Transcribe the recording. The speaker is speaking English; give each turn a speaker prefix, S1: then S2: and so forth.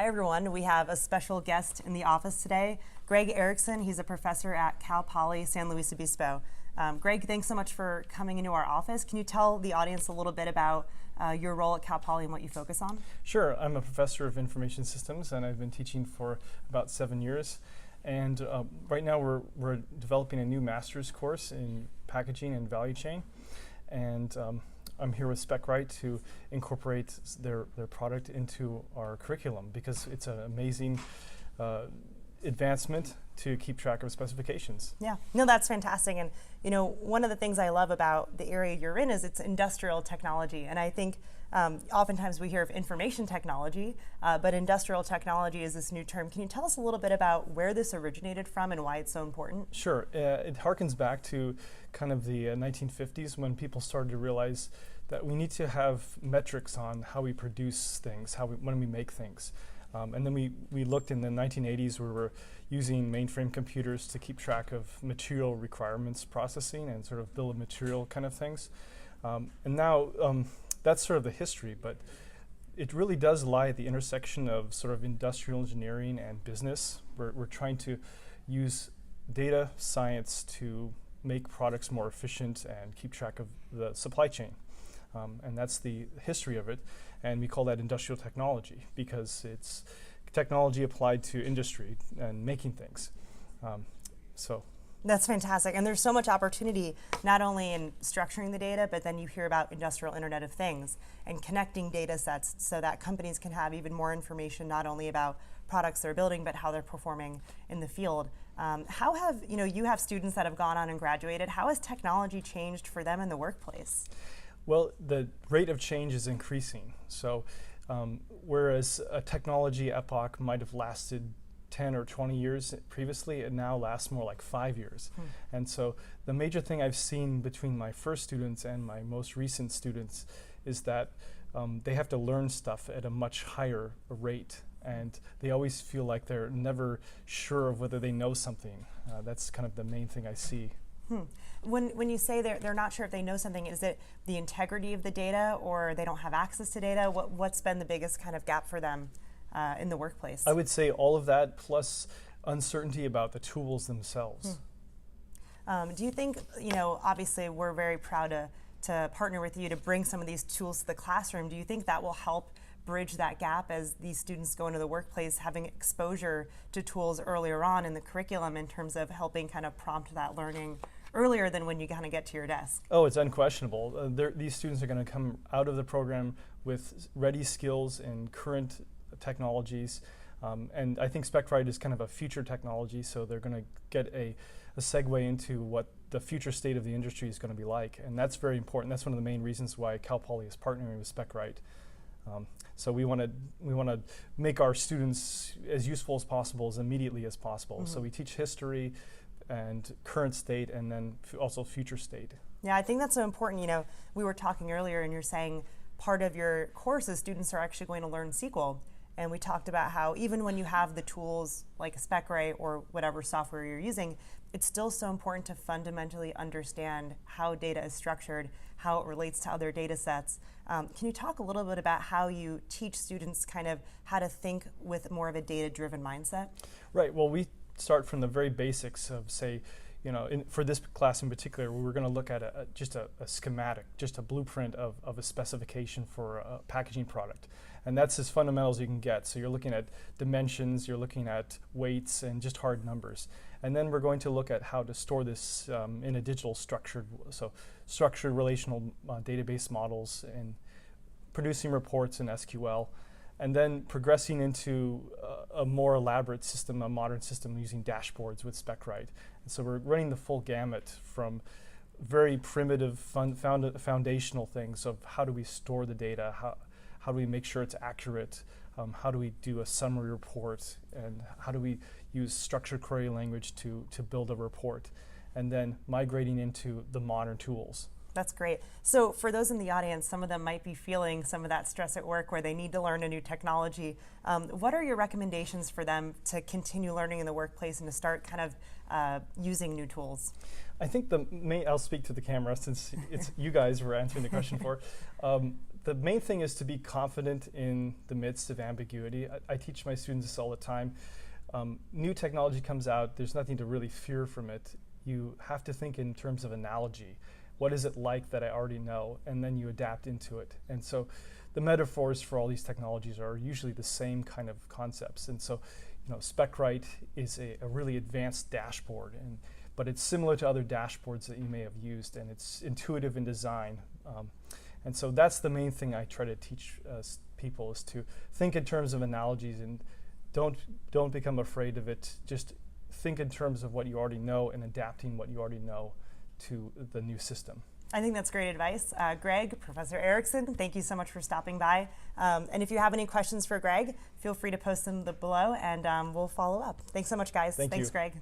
S1: Hi everyone, we have a special guest in the office today, Gregg Erickson. He's a professor at Cal Poly San Luis Obispo. Gregg, thanks so much for coming into our office. Can you tell the audience a little bit about your role at Cal Poly and what you focus on?
S2: Sure, I'm a professor of information systems and I've been teaching for about 7 years. And right now we're developing a new master's course in packaging and value chain. And I'm here with Specright to incorporate their product into our curriculum because it's an amazing advancement to keep track of specifications.
S1: Yeah, no, that's fantastic. And you know, one of the things I love about the area you're in is it's industrial technology. And I think oftentimes we hear of information technology, but industrial technology is this new term. Can you tell us a little bit about where this originated from and why it's so important?
S2: Sure, it harkens back to kind of the 1950s when people started to realize that we need to have metrics on how we produce things, when we make things. And then we looked in the 1980s where we were using mainframe computers to keep track of material requirements processing and sort of bill of material kind of things. And now that's sort of the history, but it really does lie at the intersection of sort of industrial engineering and business. We're trying to use data science to make products more efficient and keep track of the supply chain. And that's the history of it. And we call that industrial technology because it's technology applied to industry and making things.
S1: That's fantastic. And there's so much opportunity, not only in structuring the data, but then you hear about industrial Internet of Things and connecting data sets so that companies can have even more information, not only about products they're building, but how they're performing in the field. How have, you have students that have gone on and graduated. How has technology changed for them in the workplace?
S2: Well, the rate of change is increasing. So whereas a technology epoch might have lasted 10 or 20 years previously, it now lasts more like 5 years. And so the major thing I've seen between my first students and my most recent students is that they have to learn stuff at a much higher rate. And they always feel like they're never sure of whether they know something. That's kind of the main thing I see.
S1: When you say they're not sure if they know something, is it the integrity of the data or they don't have access to data? What's been the biggest kind of gap for them in the workplace?
S2: I would say all of that plus uncertainty about the tools themselves.
S1: Do you think, obviously we're very proud to partner with you to bring some of these tools to the classroom. Do you think that will help bridge that gap as these students go into the workplace, having exposure to tools earlier on in the curriculum in terms of helping kind of prompt that learning earlier than when you kind of get to your desk?
S2: Oh, it's unquestionable. These students are going to come out of the program with ready skills in current technologies. And I think Specright is kind of a future technology, so they're going to get a segue into what the future state of the industry is going to be like. And that's very important. That's one of the main reasons why Cal Poly is partnering with Specright. So we want to make our students as useful as possible, as immediately as possible. So we teach history and current state and then also future state.
S1: Yeah, I think that's so important. We were talking earlier and you're saying part of your course is students are actually going to learn SQL. And we talked about how even when you have the tools like Specright or whatever software you're using, it's still so important to fundamentally understand how data is structured, how it relates to other data sets. Can you talk a little bit about how you teach students kind of how to think with more of a data-driven mindset?
S2: Right, well, we start from the very basics of, say, for this class in particular, we're going to look at just a schematic, just a blueprint of a specification for a packaging product. And that's as fundamental as you can get. So you're looking at dimensions, you're looking at weights, and just hard numbers. And then we're going to look at how to store this in a digital structured relational database models and producing reports in SQL. And then progressing into a more elaborate system, a modern system using dashboards with Specright. And so we're running the full gamut from very primitive foundational things of how do we store the data, how do we make sure it's accurate, how do we do a summary report, and how do we use structured query language to build a report, and then migrating into the modern tools.
S1: That's great. So for those in the audience, some of them might be feeling some of that stress at work where they need to learn a new technology. What are your recommendations for them to continue learning in the workplace and to start kind of using new tools?
S2: I think I'll speak to the camera since it's you guys were answering the question for. the main thing is to be confident in the midst of ambiguity. I teach my students this all the time. New technology comes out, there's nothing to really fear from it. You have to think in terms of analogy. What is it like that I already know? And then you adapt into it. And so the metaphors for all these technologies are usually the same kind of concepts. And so, Specright is a really advanced dashboard, but it's similar to other dashboards that you may have used, and it's intuitive in design. And so that's the main thing I try to teach people, is to think in terms of analogies, and don't become afraid of it. Just think in terms of what you already know and adapting what you already know to the new system.
S1: I think that's great advice. Gregg, Professor Erickson, thank you so much for stopping by. And if you have any questions for Gregg, feel free to post them below, and we'll follow up. Thanks so much, guys.
S2: Thanks,
S1: Gregg.